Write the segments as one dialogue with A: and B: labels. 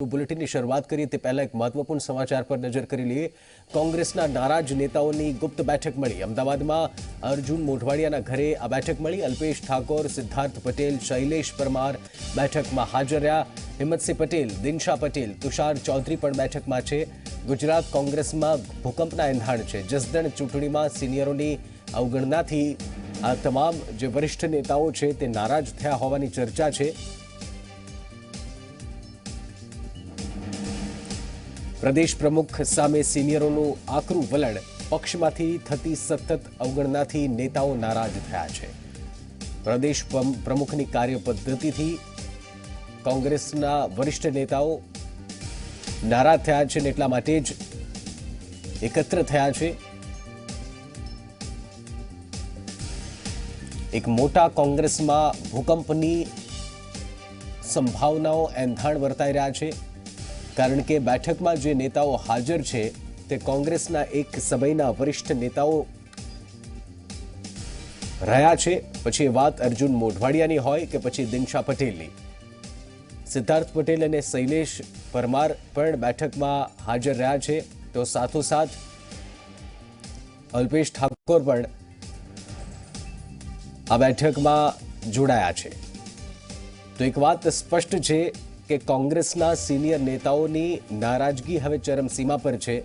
A: બુલેટિનની શરૂઆત કરીએ તે પહેલા એક મહત્વપૂર્ણ સમાચાર પર નજર કરી લઈએ। કોંગ્રેસના નારાજ નેતાઓની ગુપ્ત બેઠક મળી। અમદાવાદમાં અર્જુન મોઢવાડિયાના ઘરે આ બેઠક મળી। અલ્પેશ ઠાકોર, સિદ્ધાર્થ પટેલ, શૈલેષ પરમાર બેઠકમાં હાજર રહ્યા। હિંમતસિંહ પટેલ, દિનશા પટેલ, તુષાર ચૌધરી પણ બેઠકમાં છે। ગુજરાત કોંગ્રેસમાં ભૂકંપના એંધાણ છે। જસદણ ચૂંટણીમાં સિનિયરોની અવગણનાથી આ તમામ જે વરિષ્ઠ નેતાઓ છે તે નારાજ થયા હોવાની ચર્ચા છે। પ્રદેશ પ્રમુખ સામે સિનિયરોનું આકરું વલણ, પક્ષમાંથી થતી સતત અવગણનાથી નેતાઓ નારાજ થયા છે। પ્રદેશ પ્રમુખની કાર્યપદ્ધતિથી કોંગ્રેસના વરિષ્ઠ નેતાઓ નારાજ થયા છે અને એટલા માટે જ એકત્ર થયા છે। એક મોટા કોંગ્રેસમાં ભૂકંપની સંભાવનાઓ એંધાણ વર્તાઈ રહ્યા છે, કારણ કે બેઠકમાં જે નેતાઓ હાજર છે તે કોંગ્રેસના એક સમયના વરિષ્ઠ નેતાઓ રહ્યા છે। પછી વાત અર્જુન મોઢવાડિયાની હોય કે પછી દિનશા પટેલની। સિદ્ધાર્થ પટેલ અને શૈલેષ પરમાર પણ બેઠકમાં હાજર રહ્યા છે, તો સાથોસાથ અલ્પેશ ઠાકોર પણ આ બેઠકમાં જોડાયા છે। તો એક વાત સ્પષ્ટ છે કે કોંગ્રેસના સિનિયર નેતાઓની નારાજગી હવે ચરમસીમા પર છે,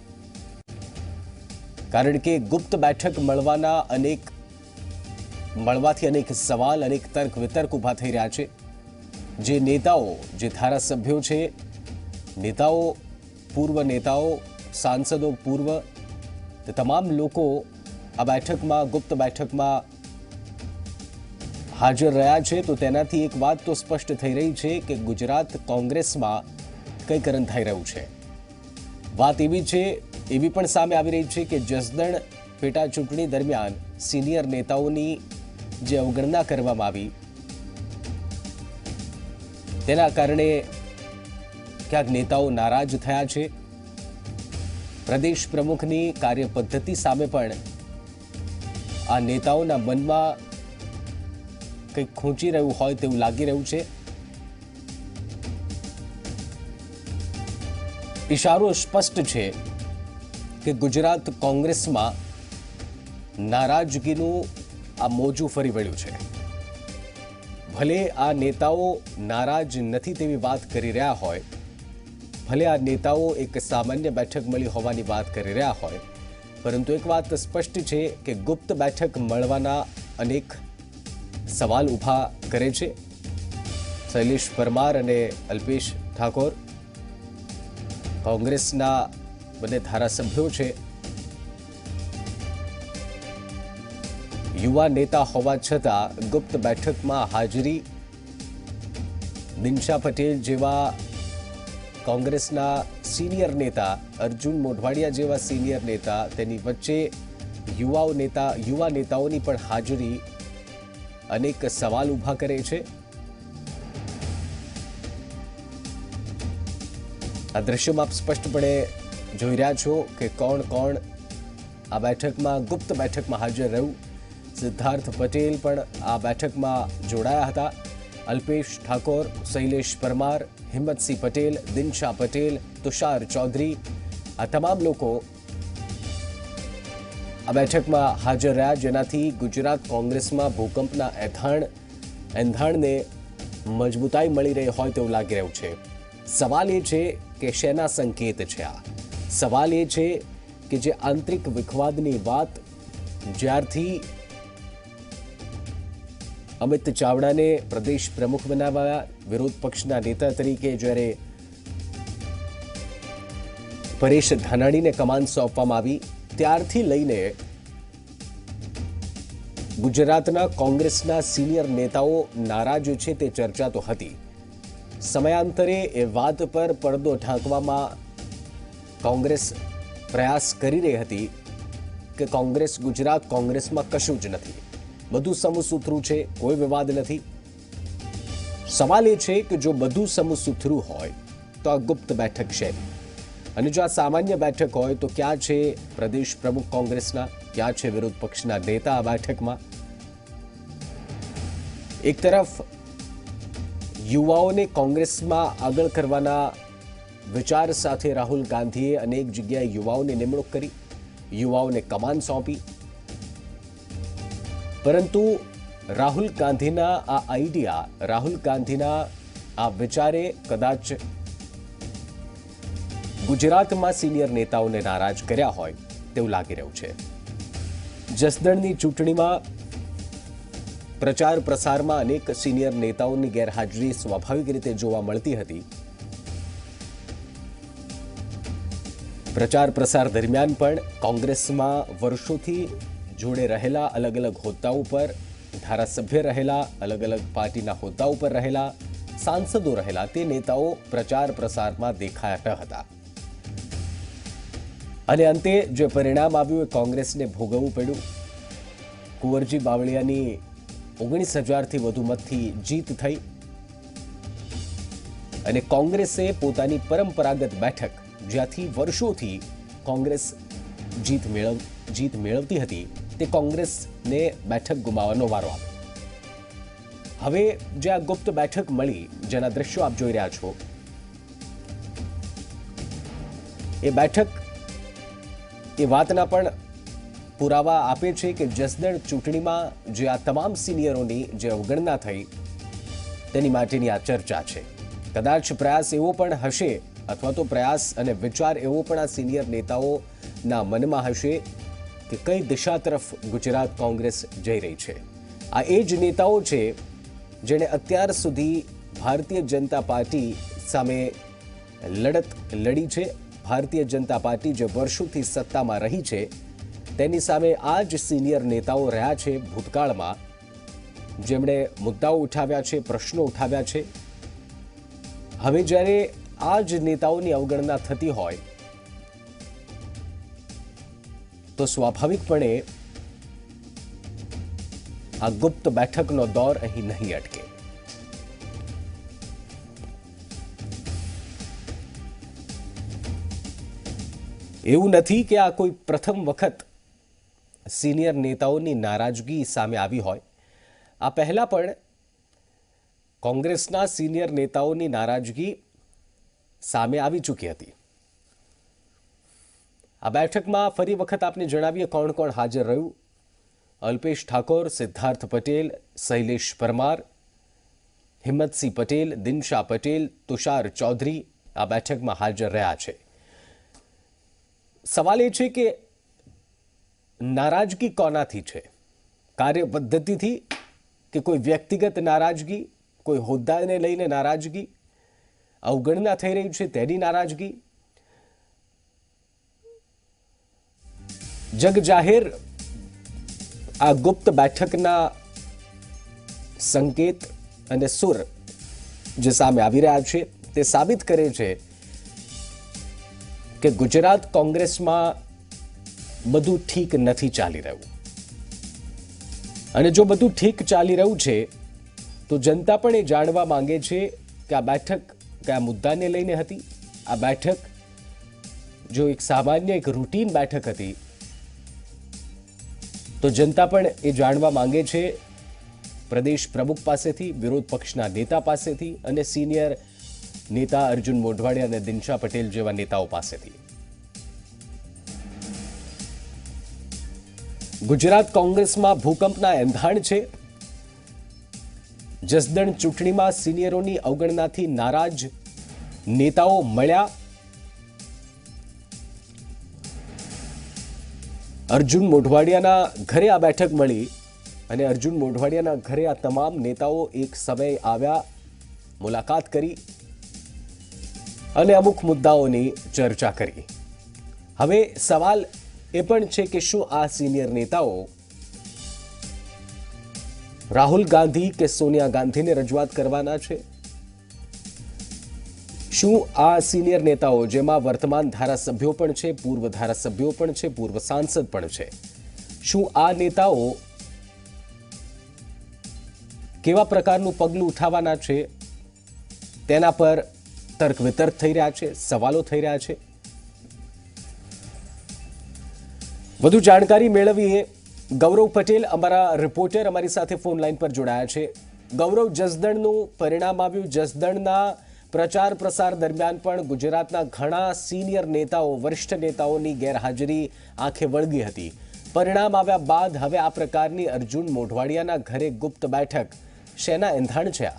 A: કારણ કે ગુપ્ત બેઠક મળવાથી અનેક સવાલ, અનેક તર્ક વિતર્ક ઉભા થઈ રહ્યા છે। જે નેતાઓ, જે ધારાસભ્યો છે, નેતાઓ, પૂર્વ નેતાઓ, સાંસદો પૂર્વ, તે તમામ લોકો આ બેઠકમાં, ગુપ્ત બેઠકમાં હાજર રહ્યા છે, તો તેનાથી એક વાત તો સ્પષ્ટ થઈ રહી છે કે ગુજરાત કોંગ્રેસમાં કંઈક રંધાઈ રહ્યું છે। વાત એવી પણ સામે આવી રહી છે કે જસદણ પેટા ચૂંટણી દરમિયાન સિનિયર નેતાઓની જે અવગણના કરવામાં આવી, તેના કારણે ક્યાંક નેતાઓ નારાજ થયા છે। પ્રદેશ પ્રમુખની કાર્યપદ્ધતિ સામે પણ આ નેતાઓના મનમાં કંઈક ખૂંચી રહ્યું હોય તેવું લાગી રહ્યું છે। ઇશારો સ્પષ્ટ છે કે ગુજરાત કોંગ્રેસમાં નારાજગીનું આ મોજું ફરી વળ્યું છે। ભલે આ નેતાઓ નારાજ નથી તેવી વાત કરી રહ્યા હોય, ભલે આ નેતાઓ એક સામાન્ય બેઠક મળી હોવાની વાત કરી રહ્યા હોય, પરંતુ એક વાત સ્પષ્ટ છે કે ગુપ્ત બેઠક મળવાના અનેક સવાલ ઊભા કરે છે। શૈલેષ પરમાર અને અલ્પેશ ઠાકોર કોંગ્રેસના બંને ધારાસભ્યો છે। યુવા નેતા હોવા છતાં ગુપ્ત બેઠકમાં હાજરી, દિનશા પટેલ જેવા કોંગ્રેસના સિનિયર નેતા, અર્જુન મોઢવાડિયા જેવા સિનિયર નેતા, તેની વચ્ચે યુવા નેતાઓની પણ હાજરી અનેક સવાલ ઊભા કરે છે। આ દ્રશ્યમાં આપ સ્પષ્ટપણે જોઈ રહ્યા છો કે કોણ કોણ આ બેઠકમાં, ગુપ્ત બેઠકમાં હાજર રહ્યું। સિદ્ધાર્થ પટેલ પણ આ બેઠકમાં જોડાયા હતા। અલ્પેશ ઠાકોર, શૈલેષ પરમાર, હિંમતસિંહ પટેલ, દિનશા પટેલ, તુષાર ચૌધરી, આ તમામ લોકો આ બેઠકમાં હાજર રહ્યા, જેનાથી ગુજરાત કોંગ્રેસમાં ભૂકંપના એંધાણને મજબૂતાઈ મળી રહી હોય તેવું લાગી રહ્યું છે। સવાલ એ છે કે શેના સંકેત છે આ? સવાલ એ છે કે જે આંતરિક વિખવાદની વાત જ્યારથી અમિત ચાવડાને પ્રદેશ પ્રમુખ બનાવાયા, વિરોધ પક્ષના નેતા તરીકે જ્યારે પરેશ ધાનાણીને કમાન સોંપવામાં આવી, ત્યારથી લઈને ગુજરાતના કોંગ્રેસના સિનિયર નેતાઓ નારાજ છે તે ચર્ચા તો હતી। સમયાંતરે એ વાત પર પડદો ઢાંકવામાં કોંગ્રેસ પ્રયાસ કરી રહી હતી કે ગુજરાત કોંગ્રેસમાં કશું જ નથી, બધું સમસૂત્રું છે, કોઈ વિવાદ નથી। સવાલ એ છે કે જો બધું સમસૂત્રું હોય તો આ ગુપ્ત બેઠક છે, અને જો આ સામાન્ય બેઠક હોય તો ક્યાં છે પ્રદેશ પ્રમુખ કોંગ્રેસના, ક્યાં છે વિરોધ પક્ષના નેતા આ બેઠકમાં? એક તરફ યુવાઓને કોંગ્રેસમાં આગળ કરવાના વિચાર સાથે રાહુલ ગાંધીએ અનેક જગ્યાએ યુવાઓની નિમણૂક કરી, યુવાઓને કમાન સોંપી, પરંતુ રાહુલ ગાંધીના આ આઈડિયા, રાહુલ ગાંધીના આ વિચારે કદાચ ગુજરાતમાં સિનિયર નેતાઓને નારાજ કર્યા હોય તેવું લાગી રહ્યું છે. જસદણની ચૂંટણીમાં પ્રચાર પ્રસારમાં અનેક સિનિયર નેતાઓની ગેરહાજરી સ્વાભાવિક રીતે જોવા મળતી હતી. પ્રચાર પ્રસાર દરમિયાન પણ કોંગ્રેસમાં વર્ષોથી જોડે રહેલા, અલગ અલગ હોદ્દાઓ પર ધારાસભ્ય રહેલા, અલગ અલગ પાર્ટીના હોદ્દાઓ પર રહેલા, સાંસદો રહેલા તે નેતાઓ પ્રચાર પ્રસારમાં દેખાયા ન હતા. અને અંતે જે પરિણામ આવ્યું એ કોંગ્રેસને ભોગવવું પડ્યું. કુંવરજી બાવળિયાની 19,000થી વધુ મતથી જીત થઈ અને કોંગ્રેસે પોતાની પરંપરાગત બેઠક, જ્યાંથી વર્ષોથી કોંગ્રેસ જીત મેળવતી હતી, તે કોંગ્રેસને બેઠક ગુમાવવાનો વારો આવ્યો. હવે જે આ ગુપ્ત બેઠક મળી, જેના દ્રશ્યો આપ જોઈ રહ્યા છો, એ બેઠક એ વાતના પણ પુરાવા આપે છે કે જસદણ ચૂંટણીમાં જે આ તમામ સિનિયરોની જે અવગણના થઈ તેની માટેની આ ચર્ચા છે. કદાચ પ્રયાસ એવો પણ હશે, અથવા તો પ્રયાસ અને વિચાર એવો પણ આ સિનિયર નેતાઓના મનમાં હશે કે કઈ દિશા તરફ ગુજરાત કોંગ્રેસ જઈ રહી છે. આ એ જ નેતાઓ છે જેણે અત્યાર સુધી ભારતીય જનતા પાર્ટી સામે લડત લડી છે. ભારતીય જનતા પાર્ટી જે વર્ષોથી સત્તામાં રહી છે તેની સામે આ જ સિનિયર નેતાઓ રહ્યા છે ભૂતકાળમાં, જેમણે મુદ્દાઓ ઉઠાવ્યા છે, પ્રશ્નો ઉઠાવ્યા છે. હવે જ્યારે આ જ નેતાઓની અવગણના થતી હોય તો સ્વાભાવિકપણે આ ગુપ્ત બેઠકનો દોર અહીં નહીં અટકે. એવું નથી કે આ કોઈ પ્રથમ વખત સિનિયર નેતાઓની નારાજગી સામે આવી હોય. આ પહેલા પણ કોંગ્રેસના સિનિયર નેતાઓની નારાજગી સામે આવી ચૂકી હતી. આ બેઠકમાં ફરી વખત આપને જણાવીએ કોણ કોણ હાજર રહ્યું. અલ્પેશ ઠાકોર, સિદ્ધાર્થ પટેલ, શૈલેષ પરમાર, હિંમતસિંહ પટેલ, દિનશા પટેલ, તુષાર ચૌધરી આ બેઠકમાં હાજર રહ્યા છે. સવાલ એ છે કે નારાજગી કોનાથી છે? કાર્ય પદ્ધતિથી કે કોઈ વ્યક્તિગત નારાજગી, કોઈ હોદ્દાને લઈને નારાજગી, અવગણના થઈ રહી છે તેની નારાજગી? જગ જાહેર આ ગુપ્ત બેઠકના સંકેત અને સુર જે સામે આવી રહ્યા છે તે સાબિત કરે છે કે ગુજરાત કોંગ્રેસમાં બધું ઠીક નથી ચાલી રહ્યું. અને જો બધું ઠીક ચાલી રહ્યું છે તો જનતા પણ એ જાણવા માંગે છે કે આ બેઠક કયા મુદ્દાને લઈને હતી. આ બેઠક જો એક સામાન્ય, એક રૂટીન બેઠક હતી તો જનતા પણ એ જાણવા માંગે છે પ્રદેશ પ્રમુખ પાસેથી, વિરોધ પક્ષના નેતા પાસેથી અને સિનિયર નેતા અર્જુન મોઢવાડિયા અને દિનશા પટેલ જેવા નેતાઓ પાસેથી. ગુજરાત કોંગ્રેસમાં ભૂકંપના એંધાણ છે. જસદણ ચૂંટણીમાં સિનિયરોની અવગણનાથી નારાજ નેતાઓ મળ્યા. અર્જુન મોઢવાડિયાના ઘરે આ બેઠક મળી અને અર્જુન મોઢવાડિયાના ઘરે આ તમામ નેતાઓ એક સમયે આવ્યા, મુલાકાત કરી અને અમુક મુદ્દાઓની ચર્ચા કરી. હવે સવાલ એ પણ છે કે શું આ સિનિયર નેતાઓ રાહુલ ગાંધી કે સોનિયા ગાંધીને રજૂઆત કરવાના છે? શું આ સિનિયર નેતાઓ, જેમાં વર્તમાન ધારાસભ્યો પણ છે, પૂર્વ ધારાસભ્યો પણ છે, પૂર્વ સાંસદ પણ છે, શું આ નેતાઓ કેવા પ્રકારનું પગલું ઉઠાવવાના છે તેના પર તર્ક વિતર્ક થઈ રહ્યા છે, સવાલો થઈ રહ્યા છે. વધુ જાણકારી મેળવીએ. ગૌરવ પટેલ અમારા રિપોર્ટર અમારી સાથે ફોન લાઈન પર જોડાયા છે. ગૌરવ, જસદણનું પરિણામ આવ્યું. જસદણના પ્રચાર પ્રસાર દરમિયાન પણ ગુજરાતના ઘણા સિનિયર નેતાઓ, વરિષ્ઠ નેતાઓની ગેરહાજરી આંખે વળગી હતી. પરિણામ આવ્યા બાદ હવે આ પ્રકારની અર્જુન મોઢવાડિયાના ઘરે ગુપ્ત બેઠક શેના એંધાણ છે?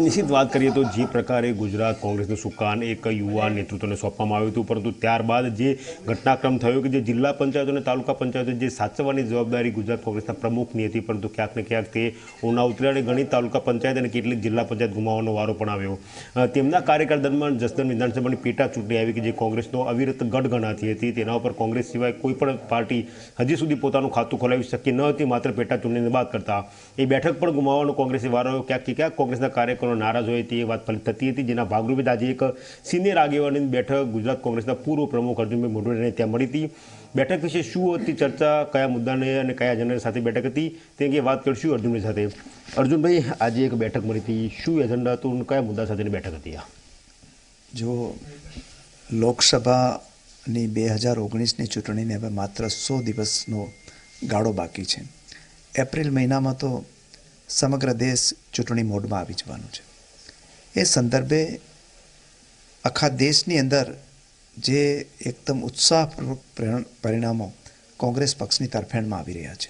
B: નિશ્ચિત વાત કરીએ તો જે પ્રકારે ગુજરાત કોંગ્રેસનું સુકાન એક યુવા નેતૃત્વને સોંપવામાં આવ્યું હતું, પરંતુ ત્યારબાદ જે ઘટનાક્રમ થયો કે જે જિલ્લા પંચાયતો અને તાલુકા પંચાયતો જે સાચવવાની જવાબદારી ગુજરાત કોંગ્રેસના પ્રમુખની હતી, પરંતુ ક્યાંક ને ક્યાંક તે ઉના ઉતર્યા. ઘણી તાલુકા પંચાયત અને કેટલીક જિલ્લા પંચાયત ગુમાવવાનો વારો પણ આવ્યો. તેમના કાર્યકાળ દરમિયાન જસદણ વિધાનસભાની પેટા ચૂંટણી આવી કે જે કોંગ્રેસનો અવિરત ગઢ ગણાતી હતી. તેના ઉપર કોંગ્રેસ સિવાય કોઈ પણ પાર્ટી હજી સુધી પોતાનું ખાતું ખોલાવી શકી ન હતી, માત્ર પેટા ચૂંટણીને બાદ કરતા. એ બેઠક પણ ગુમાવવાનો કોંગ્રેસે વારો આવ્યો. ક્યાંક કે ક્યાંક કોંગ્રેસના કાર્યકરો નારાજ હોય તે વાત થતી હતી, જેના ભાગરૂપે આજે એક સિનિયર આગેવાનની બેઠક ગુજરાત કોંગ્રેસના પૂર્વ પ્રમુખ અર્જુનભાઈ મોઢવાડિયાને ત્યાં મળી હતી. બેઠક વિશે શું હતી ચર્ચા, કયા મુદ્દાને અને કયા એજન્ડા સાથે બેઠક હતી તે અંગે વાત કરીશું અર્જુનભાઈ સાથે. અર્જુનભાઈ, આજે એક બેઠક મળી હતી, શું એજન્ડા હતું અને કયા મુદ્દા સાથેની બેઠક હતી?
C: જો લોકસભાની 2019ની ચૂંટણીને હવે માત્ર 100 દિવસનો ગાળો બાકી છે. એપ્રિલ મહિનામાં તો સમગ્ર દેશ ચૂંટણી મોડમાં આવી જવાનું છે. એ સંદર્ભે આખા દેશની અંદર જે એકદમ ઉત્સાહપૂર્વક પરિણામો કોંગ્રેસ પક્ષની તરફેણમાં આવી રહ્યા છે.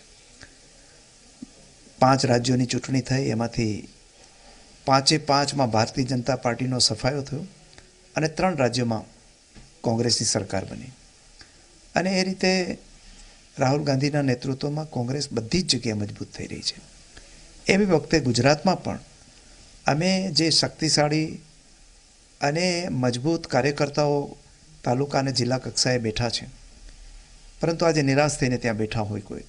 C: 5 રાજ્યોની ચૂંટણી થઈ, એમાંથી 5માં ભારતીય જનતા પાર્ટીનો સફાયો થયો અને 3 રાજ્યોમાં કોંગ્રેસની સરકાર બની. અને એ રીતે રાહુલ ગાંધીના નેતૃત્વમાં કોંગ્રેસ બધી જ જગ્યાએ મજબૂત થઈ રહી છે. એવી વખતે ગુજરાતમાં પણ અમે જે શક્તિશાળી અને મજબૂત કાર્યકર્તાઓ તાલુકા અને જિલ્લા કક્ષાએ બેઠા છે, પરંતુ આજે નિરાશ થઈને ત્યાં બેઠા હોય કોઈ,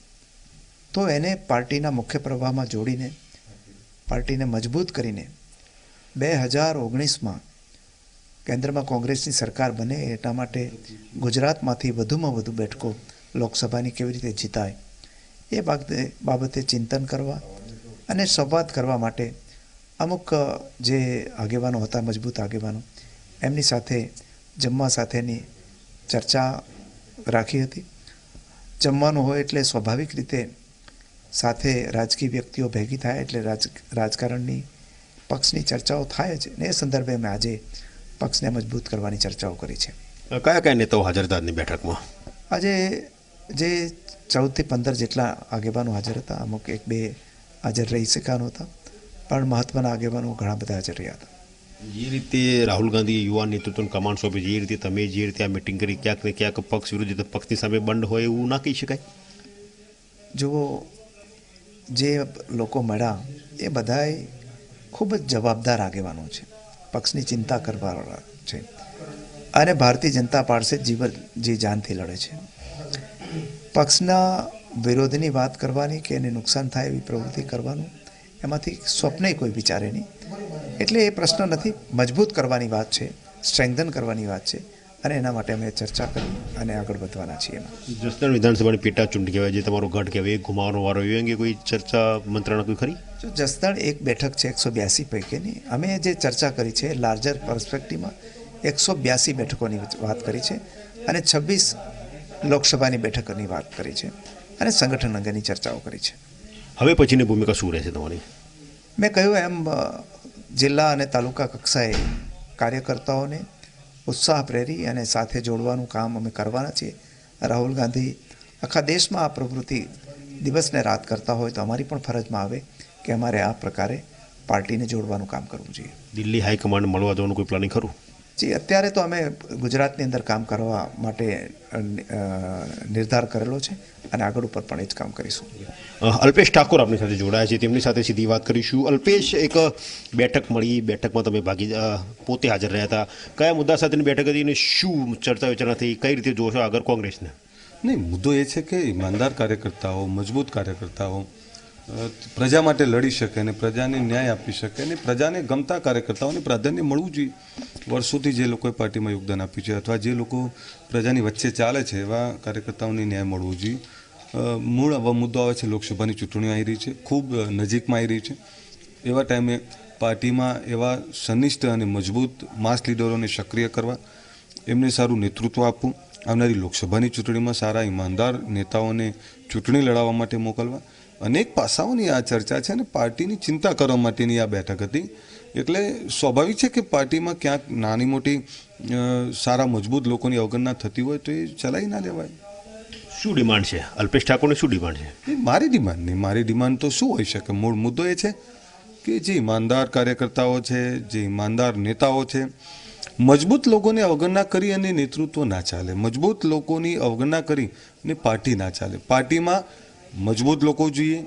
C: તો એને પાર્ટીના મુખ્ય પ્રવાહમાં જોડીને પાર્ટીને મજબૂત કરીને 2019માં કેન્દ્રમાં કોંગ્રેસની સરકાર બને એટલા માટે ગુજરાતમાંથી વધુમાં વધુ બેઠકો લોકસભાની કેવી રીતે જીતાય એ બાબતે ચિંતન કરવા અને સંવાદ કરવા માટે અમુક જે આગેવાનો હતા, મજબૂત આગેવાનો, એમની સાથે જમવા સાથેની ચર્ચા રાખી હતી. જમવાનું હોય એટલે સ્વાભાવિક રીતે સાથે રાજકીય વ્યક્તિઓ ભેગી થાય એટલે રાજકારણની પક્ષની ચર્ચાઓ થાય છે. ને એ સંદર્ભે અમે આજે પક્ષને મજબૂત કરવાની ચર્ચાઓ કરી છે.
B: કયા કયા નેતાઓ હાજર હતા આજની બેઠકમાં?
C: આજે જે 14 થી 15 જેટલા આગેવાનો હાજર હતા. અમુક 1-2 હાજર રહી શક્યા નહોતા, પણ મહત્વના આગેવાનો ઘણા બધા હાજર રહ્યા હતા.
B: જે રીતે રાહુલ ગાંધી યુવા નેતૃત્વનું કમાન્ડ સોંપી, જે રીતે તમે જે રીતે આ મિટિંગ કરી, ક્યાંક ને ક્યાંક પક્ષ વિરુદ્ધ પક્ષની સામે બંધ હોય એવું ના કહી શકાય?
C: જુઓ, જે લોકો મળ્યા એ બધાએ ખૂબ જ જવાબદાર આગેવાનો છે, પક્ષની ચિંતા કરવાવાળા છે અને ભારતીય જનતા પાર્ટી જીવનજી જાનથી લડે છે. પક્ષના વિરોધની વાત કરવાની કે એને નુકસાન થાય એવી પ્રવૃત્તિ કરવાનું એમાંથી સ્વપ્ને કોઈ વિચારે નહીં. એટલે એ પ્રશ્ન નથી, મજબૂત કરવાની વાત છે, સ્ટ્રેન્થન કરવાની વાત છે અને એના માટે અમે ચર્ચા કરી અને આગળ વધવાના છીએ. એમાં
B: જસદણ વિધાનસભાની પેટા ચૂંટણી કહેવાય, જે તમારો ગઢ કહેવાય, ગુમાવવાનો વારો એ અંગે કોઈ ચર્ચા મંત્રણા કોઈ ખરી?
C: જો જસદણ એક બેઠક છે 182 પૈકીની, અમે જે ચર્ચા કરી છે લાર્જર પર્સપેક્ટિવમાં 182 બેઠકોની વાત કરી છે અને 26 લોકસભાની બેઠકોની વાત કરી છે અને સંગઠન અંગેની ચર્ચાઓ કરી છે.
B: હવે પછીની ભૂમિકા શું રહેશે તમારી?
C: મેં કહ્યું એમ જિલ્લા અને તાલુકા કક્ષાએ કાર્યકર્તાઓને ઉત્સાહ પ્રેરી અને સાથે જોડવાનું કામ અમે કરવાના છીએ. રાહુલ ગાંધી આખા દેશમાં આ પ્રવૃત્તિ દિવસને રાત કરતા હોય તો અમારી પણ ફરજમાં આવે કે અમારે આ પ્રકારે પાર્ટીને જોડવાનું કામ કરવું જોઈએ.
B: દિલ્હી હાઈકમાન્ડ મળવા જવાનું કોઈ પ્લાનિંગ ખરું?
C: જી, અત્યારે તો અમે ગુજરાતની અંદર કામ કરવા માટે નિર્ધાર કરેલો છે અને આગળ ઉપર પણ એ જ કામ કરીશું.
B: અલ્પેશ ઠાકોર આપણી સાથે જોડાયા છે, તેમની સાથે સીધી વાત કરીશું. અલ્પેશ, એક બેઠક મળી, બેઠકમાં તમે પોતે હાજર રહ્યા હતા. કયા મુદ્દા સાથેની બેઠક હતી અને શું ચર્ચા વિચારણા થઈ? કઈ રીતે જોશો આગળ કોંગ્રેસને?
D: નહીં, મુદ્દો એ છે કે ઈમાનદાર કાર્યકર્તાઓ, મજબૂત કાર્યકર્તાઓ પ્રજા માટે લડી શકે અને પ્રજાને ન્યાય આપી શકે અને પ્રજાને ગમતા કાર્યકર્તાઓને પ્રાધાન્ય મળવું જોઈએ. વર્ષોથી જે લોકોએ પાર્ટીમાં યોગદાન આપ્યું છે અથવા જે લોકો પ્રજાની વચ્ચે ચાલે છે એવા કાર્યકર્તાઓને ન્યાય મળવો જોઈએ. મૂળ મુદ્દો આવે છે, લોકસભાની ચૂંટણીઓ આવી રહી છે, ખૂબ નજીકમાં આવી રહી છે. એવા ટાઈમે પાર્ટીમાં એવા સનિષ્ઠ અને મજબૂત માસ લીડરોને સક્રિય કરવા, એમને સારું નેતૃત્વ આપવું આવનારી લોકસભાની ચૂંટણીમાં સારા ઈમાનદાર નેતાઓને ચૂંટણી લડાવવા માટે મોકલવા. અનેક પાસાઓની આ ચર્ચા છે અને પાર્ટીની ચિંતા કરવા માટેની આ બેઠક હતી. એટલે સ્વાભાવિક છે કે પાર્ટીમાં ક્યાંક નાની મોટી સારા મજબૂત લોકોની અવગણના થતી હોય તો એ ચલાવી ના લેવાય.
B: શું ડિમાન્ડ છે અલ્પેશ ઠાકોરની, શું ડિમાન્ડ છે?
D: એ મારી ડિમાન્ડ નહીં. મારી ડિમાન્ડ તો શું હોઈ શકે? મૂળ મુદ્દો એ છે કે જે ઈમાનદાર કાર્યકર્તાઓ છે, જે ઈમાનદાર નેતાઓ છે, મજબૂત લોકોને અવગણના કરી અને નેતૃત્વ ના ચાલે. મજબૂત લોકોની અવગણના કરી અને પાર્ટી ના ચાલે. પાર્ટીમાં મજબૂત લોકો જોઈએ,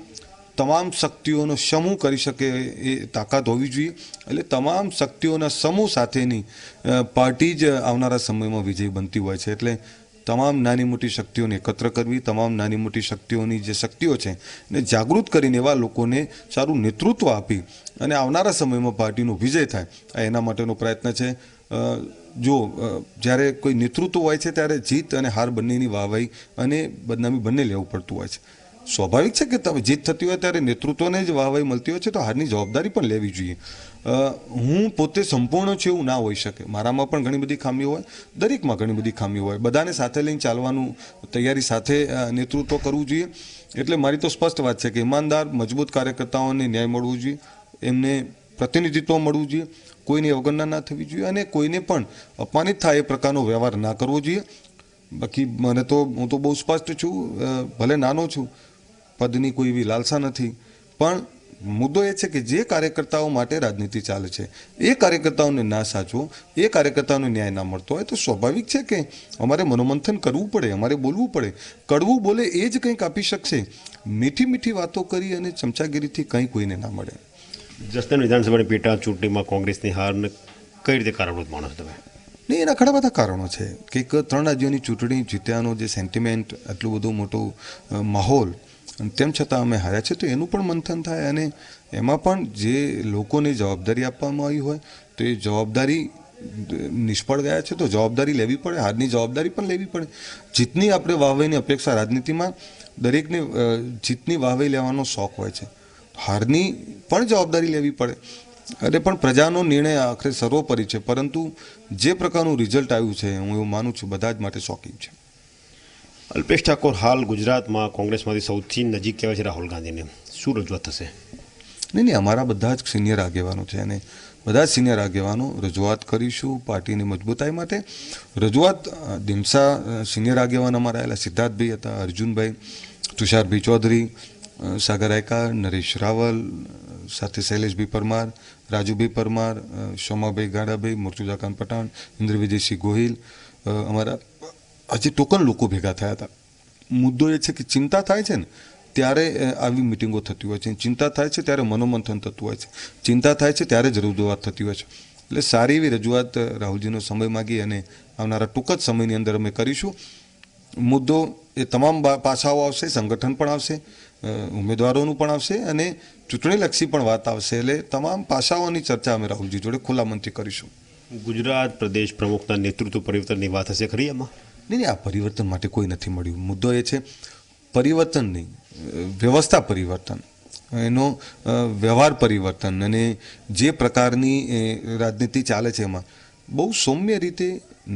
D: તમામ શક્તિઓનો સમૂહ કરી શકે એ તાકાત હોવી જોઈએ. એટલે તમામ શક્તિઓના સમૂહ સાથેની પાર્ટી જ આવનારા સમયમાં વિજયી બનતી હોય છે. એટલે તમામ નાની મોટી શક્તિઓને એકત્ર કરવી, તમામ નાની મોટી શક્તિઓની જે શક્તિઓ છે એને જાગૃત કરીને એવા લોકોને સારું નેતૃત્વ આપી અને આવનારા સમયમાં પાર્ટીનો વિજય થાય, આ એના માટેનો પ્રયત્ન છે. જો જ્યારે કોઈ નેતૃત્વ હોય છે ત્યારે જીત અને હાર બંનેની વાહવાહી અને બદનામી બંને લેવું પડતું હોય છે. સ્વાભાવિક છે કે તમે જીત થતી હોય ત્યારે નેતૃત્વને જ વાહવાહી મળતી હોય છે તો હારની જવાબદારી પણ લેવી જોઈએ. હું પોતે સંપૂર્ણ છું એવું ના હોઈ શકે. મારામાં પણ ઘણી બધી ખામીઓ હોય, દરેકમાં ઘણી બધી ખામીઓ હોય. બધાને સાથે લઈને ચાલવાનું, તૈયારી સાથે નેતૃત્વ કરવું જોઈએ. એટલે મારી તો સ્પષ્ટ વાત છે કે ઈમાનદાર મજબૂત કાર્યકર્તાઓને ન્યાય મળવું જોઈએ, એમને પ્રતિનિધિત્વ મળવું જોઈએ, કોઈની અવગણના ના થવી જોઈએ અને કોઈને પણ અપમાનિત થાય એ પ્રકારનો વ્યવહાર ના કરવો જોઈએ. બાકી હું તો બહુ સ્પષ્ટ છું, ભલે નાનો છું, પદની કોઈ એવી લાલસા નથી, પણ મુદ્દો એ છે કે જે કાર્યકર્તાઓ માટે રાજનીતિ ચાલે છે એ કાર્યકર્તાઓને ના સાચવો, એ કાર્યકર્તાઓને ન્યાય ના મળતો હોય તો સ્વાભાવિક છે કે અમારે મનોમંથન કરવું પડે, અમારે બોલવું પડે. કડવું બોલે એ જ કંઈક આપી શકશે. મીઠી મીઠી વાતો કરી અને ચમચાગીરીથી કંઈ કોઈને ના મળે.
B: જસદણ વિધાનસભાની પેટા ચૂંટણીમાં કોંગ્રેસની હારને કઈ રીતે કારણભૂત માનો છો તમે?
D: નહીં, એના ઘણા બધા કારણો છે કે 3 રાજ્યોની ચૂંટણી જીત્યાનો જે સેન્ટિમેન્ટ, આટલું બધું મોટું માહોલ, તેમ છતાં અમે હાર્યા છે તો એનું પણ મંથન થાય અને એમાં પણ જે લોકોને જવાબદારી આપવામાં આવી હોય તો એ જવાબદારી નિષ્ફળ ગયા છે તો જવાબદારી લેવી પડે, હારની જવાબદારી પણ લેવી પડે. જીતની આપણે વાહવાહીની અપેક્ષા, રાજનીતિમાં દરેકને જીતની વાહવાહી લેવાનો શોખ હોય છે, હારની પણ જવાબદારી લેવી પડે. અને પણ પ્રજાનો નિર્ણય આખરે સર્વોપરી છે, પરંતુ જે પ્રકારનું રિઝલ્ટ આવ્યું છે હું એવું માનું છું બધા જ માટે શોકિંગ છે.
B: અલ્પેશ ઠાકોર હાલ ગુજરાતમાં કોંગ્રેસમાંથી સૌથી નજીક કહેવાય છે રાહુલ ગાંધીને, શું રજૂઆત થશે?
D: નહીં, અમારા બધા જ સિનિયર આગેવાનો છે અને બધા જ સિનિયર આગેવાનો રજૂઆત કરીશું પાર્ટીની મજબૂતાઈ માટે. રજૂઆત દિનસા સિનિયર આગેવાન અમારા આવેલા, સિદ્ધાર્થભાઈ હતા, અર્જુનભાઈ, તુષારભાઈ ચૌધરી, સાગર આયકા, નરેશ રાવલ, સાથે શૈલેષભાઈ પરમાર, રાજુભાઈ પરમાર, સોમાભાઈ ગાડાભાઈ, મુર્તુઝાખાન પઠાણ, ઇન્દ્રવિજયસિંહ ગોહિલ, અમારા હજી ટોકન લોકો ભેગા થયા હતા. મુદ્દો એ છે કે ચિંતા થાય છે ને ત્યારે આવી મિટિંગો થતી હોય છે, ચિંતા થાય છે ત્યારે મનોમંથન થતું હોય છે, ચિંતા થાય છે ત્યારે જ રજૂઆત થતી હોય છે. એટલે સારી એવી રજૂઆત રાહુલજીનો સમય માગી અને આવનારા ટૂંક જ સમયની અંદર અમે કરીશું. મુદ્દો એ તમામ પાસાઓ આવશે, સંગઠન પણ આવશે, ઉમેદવારોનું પણ આવશે અને ચૂંટણીલક્ષી પણ વાત આવશે. એટલે તમામ પાસાઓની ચર્ચા અમે રાહુલજી જોડે ખુલ્લા મનથી કરીશું.
B: ગુજરાત પ્રદેશ પ્રમુખના નેતૃત્વ પરિવર્તનની વાત હશે ખરી એમાં?
D: નહીં, આ પરિવર્તન માટે કોઈ નથી મળ્યું. મુદ્દો એ છે પરિવર્તન નહીં, વ્યવસ્થા પરિવર્તન, એનો વ્યવહાર પરિવર્તન અને જે પ્રકારની રાજનીતિ ચાલે છે એમાં બહુ સૌમ્ય રીતે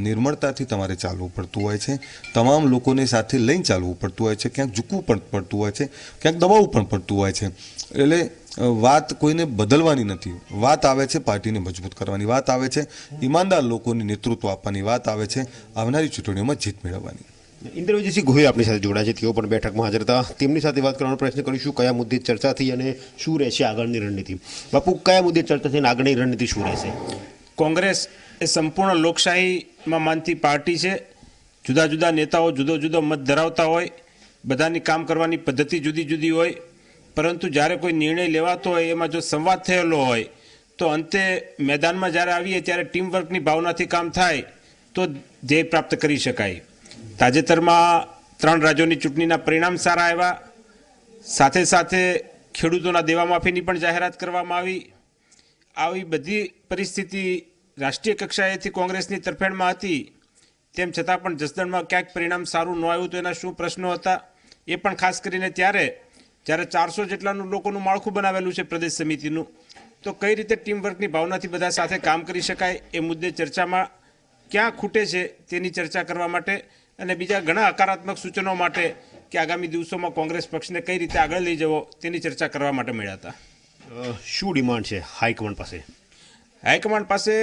D: નિર્મળતાથી તમારે ચાલવું પડતું હોય છે. તમામ લોકોને સાથે લઈને ચાલવું પડતું હોય છે, ક્યાંક ઝૂકવું પણ પડતું હોય છે, ક્યાંક દબાવવું પણ પડતું હોય છે. એટલે વાત કોઈને બદલવાની નથી, વાત આવે છે પાર્ટીને મજબૂત કરવાની, વાત આવે છે ઈમાનદાર લોકોને નેતૃત્વ આપવાની, વાત આવે છે આવનારી ચૂંટણીઓમાં જીત મેળવવાની.
B: ઇન્દ્રવિજયસિંહ ગોહિલ આપણી સાથે જોડાયા છે, તેઓ પણ બેઠકમાં હાજર હતા. તેમની સાથે વાત કરવાનો પ્રયત્ન કરીશું કયા મુદ્દે ચર્ચા થઈ અને શું રહેશે આગળની રણનીતિ. બાપુ, કયા મુદ્દે ચર્ચા થઈ અને આગળની રણનીતિ શું રહેશે?
E: કોંગ્રેસ એ સંપૂર્ણ લોકશાહીમાં માનતી પાર્ટી છે. જુદા જુદા નેતાઓ જુદો જુદો મત ધરાવતા હોય, બધાની કામ કરવાની પદ્ધતિ જુદી જુદી હોય, પરંતુ જ્યારે કોઈ નિર્ણય લેવાતો હોય એમાં જો સંવાદ થયેલો હોય તો અંતે મેદાનમાં જ્યારે આવીએ ત્યારે ટીમવર્કની ભાવનાથી કામ થાય તો ધ્યેય પ્રાપ્ત કરી શકાય. તાજેતરમાં 3 રાજ્યોની ચૂંટણીના પરિણામ સારા આવ્યા, સાથે સાથે ખેડૂતોના દેવા માફીની પણ જાહેરાત કરવામાં આવી બધી પરિસ્થિતિ રાષ્ટ્રીય કક્ષાએથી કોંગ્રેસની તરફેણમાં હતી. તેમ છતાં પણ જસદણમાં ક્યાંક પરિણામ સારું ન આવ્યું તો એના શું પ્રશ્નો હતા એ પણ ખાસ કરીને ત્યારે જ્યારે 400 જેટલાનું લોકોનું માળખું બનાવેલું છે પ્રદેશ સમિતિનું, તો કઈ રીતે ટીમવર્કની ભાવનાથી બધા સાથે કામ કરી શકાય એ મુદ્દે ચર્ચામાં ક્યાં ખૂટે છે તેની ચર્ચા કરવા માટે અને બીજા ઘણા હકારાત્મક સૂચનો માટે કે આગામી દિવસોમાં કોંગ્રેસ પક્ષને કઈ રીતે આગળ લઈ જવો તેની ચર્ચા કરવા માટે મળ્યા હતા.
B: શું ડિમાન્ડ છે હાઈકમાન્ડ પાસે?
E: હાઈકમાન્ડ પાસે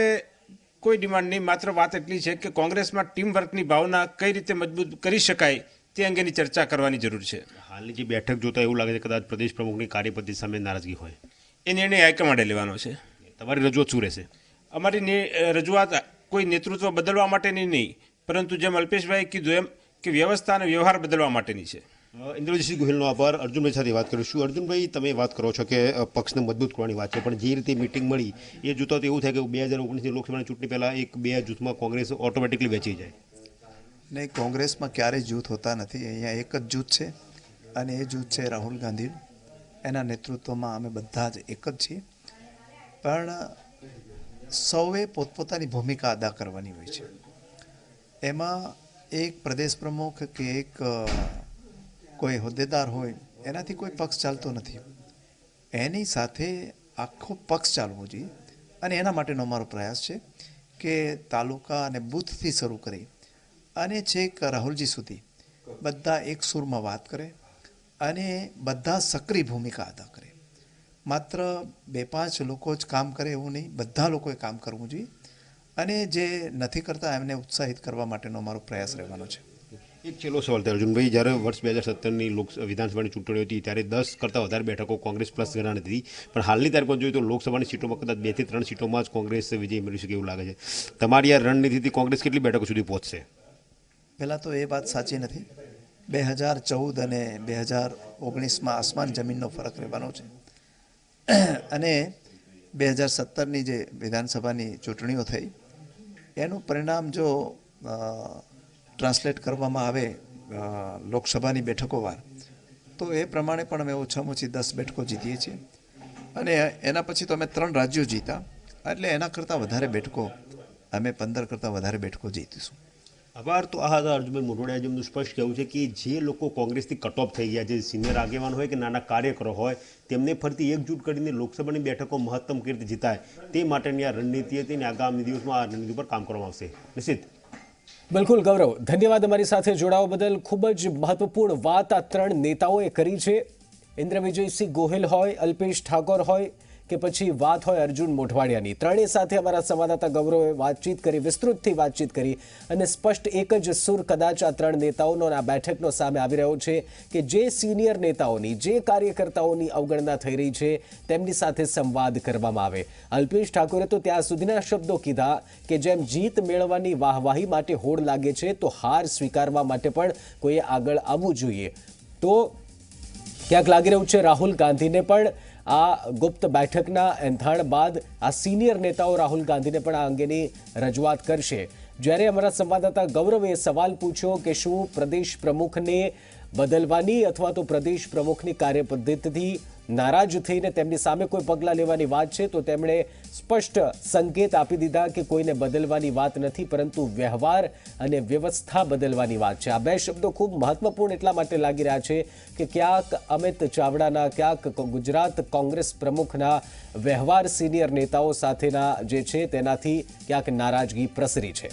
E: કોઈ ડિમાન્ડ નહીં, માત્ર વાત એટલી છે કે કોંગ્રેસમાં ટીમ વર્કની ભાવના કઈ રીતે મજબૂત કરી શકાય તે અંગેની ચર્ચા કરવાની જરૂર છે.
B: હાલની જે બેઠક જોતા એવું લાગે છે કદાચ પ્રદેશ પ્રમુખની કાર્યપદ્ધતિ સામે નારાજગી હોય.
E: એ નિર્ણય હાઈકમાન્ડે લેવાનો છે.
B: તમારી રજૂઆત શું રહેશે?
E: અમારી રજૂઆત કોઈ નેતૃત્વ બદલવા માટેની નહીં, પરંતુ જેમ અલ્પેશભાઈ કીધું એમ કે વ્યવસ્થા અને વ્યવહાર બદલવા માટેની છે.
B: ઇન્દ્રજીતસિંહ ગોહિલનો આભાર. અર્જુનભાઈ સાથે વાત કરીશું. અર્જુનભાઈ, તમે વાત કરો છો કે પક્ષને મજબૂત કરવાની વાત છે, પણ જે રીતે મિટિંગ મળી એ જોતા તો એવું થાય કે 2019ની લોકસભાની ચૂંટણી પહેલાં એક બે જૂથમાં કોંગ્રેસ ઓટોમેટિકલી વેચી જાય.
C: નહીં, કોંગ્રેસમાં ક્યારેય જૂથ હોતા નથી. અહીંયા એક જ જૂથ છે અને એ જૂથ છે રાહુલ ગાંધી. એના નેતૃત્વમાં અમે બધા જ એક જ છીએ, પણ સૌએ પોતપોતાની ભૂમિકા અદા કરવાની હોય છે. એમાં એક પ્રદેશ પ્રમુખ કે એક કોઈ હોદ્દેદાર હોય એનાથી કોઈ પક્ષ ચાલતો નથી. એની સાથે આખો પક્ષ ચાલવો જોઈએ અને એના માટેનો અમારો પ્રયાસ છે કે તાલુકા અને બૂથથી શરૂ કરી અને છેક રાહુલજી સુધી બધા એક સૂરમાં વાત કરે અને બધા સક્રિય ભૂમિકા અદા કરે. માત્ર 2-5 લોકો જ કામ કરે એવું નહીં, બધા લોકોએ કામ કરવું જોઈએ અને જે નથી કરતા એમને ઉત્સાહિત કરવા માટેનો અમારો પ્રયાસ રહેવાનો છે.
B: એક છેલ્લો સવાલ થાય અર્જુનભાઈ, જ્યારે વર્ષ 2017ની વિધાનસભાની ચૂંટણીઓ હતી ત્યારે 10 કરતાં વધારે બેઠકો કોંગ્રેસ પ્લસ ગણાણી હતી, પણ હાલની તારીખમાં જોઈએ તો લોકસભાની સીટોમાં કદાચ 2 થી 3 સીટોમાં જ કોંગ્રેસ વિજય મેળવી શકે એવું લાગે છે. તમારી આ રણનીતિથી કોંગ્રેસ કેટલી બેઠકો સુધી પહોંચશે?
C: પહેલાં તો એ વાત સાચી નથી. 2014 અને 2019માં આસમાન જમીનનો ફરક રહેવાનો છે અને 2017ની જે વિધાનસભાની ચૂંટણીઓ થઈ એનું પરિણામ જો ટ્રાન્સલેટ કરવામાં આવે લોકસભાની બેઠકોવાર, તો એ પ્રમાણે પણ અમે ઓછામાં ઓછી 10 બેઠકો જીતીએ છીએ અને એના પછી તો અમે 3 રાજ્યો જીતા, એટલે એના કરતાં વધારે બેઠકો અમે 15 કરતાં વધારે બેઠકો જીતીશું.
B: આભાર. તો આ હતા અર્જુનભાઈ મોઢવાડિયા. જેમનું સ્પષ્ટ કહેવું છે કે જે લોકો કોંગ્રેસથી કટ ઓફ થઈ ગયા છે, સિનિયર આગેવાન હોય કે નાના કાર્યકરો હોય, તેમને ફરીથી એકજૂટ કરીને લોકસભાની બેઠકો મહત્તમ કેવી રીતે જીતાય તે માટેની આ રણનીતિ હતી અને આગામી દિવસમાં આ રણનીતિ પર કામ કરવામાં આવશે. નિશ્ચિત.
A: બિલકુલ ગૌરવ, ધન્યવાદ અમારી સાથે જોડાવા બદલ. ખૂબ જ મહત્વપૂર્ણ વાત આ 3 નેતાઓએ કરી છે. ઇન્દ્રવિજયસિંહ ગોહિલ હોય, અલ્પેશ ઠાકોર હોય કે પછી વાત હોય અર્જુન મોઢવાડિયાની, ત્રણેય સાથે અમારા સંવાદદાતા ગૌરવે વાતચીત કરી, વિસ્તૃતથી વાતચીત કરી અને સ્પષ્ટ એક જ સુર કદાચ આ 3 નેતાઓનો આ બેઠકનો સામે આવી રહ્યો છે કે જે સિનિયર નેતાઓની, જે કાર્યકર્તાઓની અવગણના થઈ રહી છે તેમની સાથે સંવાદ કરવામાં આવે. અલ્પેશ ઠાકોરે તો ત્યાં સુધીના શબ્દો કીધા કે જેમ જીત મેળવવાની વાહવાહી માટે હોડ લાગે છે, તો હાર સ્વીકારવા માટે પણ કોઈએ આગળ આવવું જોઈએ. તો ક્યાંક લાગી રહ્યું છે રાહુલ ગાંધીને પણ આ ગુપ્ત બેઠકના એંધાણ બાદ આ સિનિયર નેતાઓ રાહુલ ગાંધીને પણ આ અંગેની રજૂઆત કરશે. જ્યારે અમારા સંવાદદાતા ગૌરવે સવાલ પૂછ્યો કે શું પ્રદેશ પ્રમુખને બદલવાની અથવા તો પ્રદેશ પ્રમુખની કાર્યપદ્ધતિથી નારાજ થઈને તેમની સામે કોઈ પગલાં લેવાની વાત છે, તો તેમણે સ્પષ્ટ સંકેત આપી દીધા કે કોઈને બદલવાની વાત નથી, પરંતુ વ્યવહાર અને વ્યવસ્થા બદલવાની વાત છે. આ 2 શબ્દો ખૂબ મહત્વપૂર્ણ એટલા માટે લાગી રહ્યા છે કે ક્યાંક અમિત ચાવડાના, ક્યાંક ગુજરાત કોંગ્રેસ પ્રમુખના વ્યવહાર સિનિયર નેતાઓ સાથેના જે છે તેનાથી ક્યાંક નારાજગી પ્રસરી છે.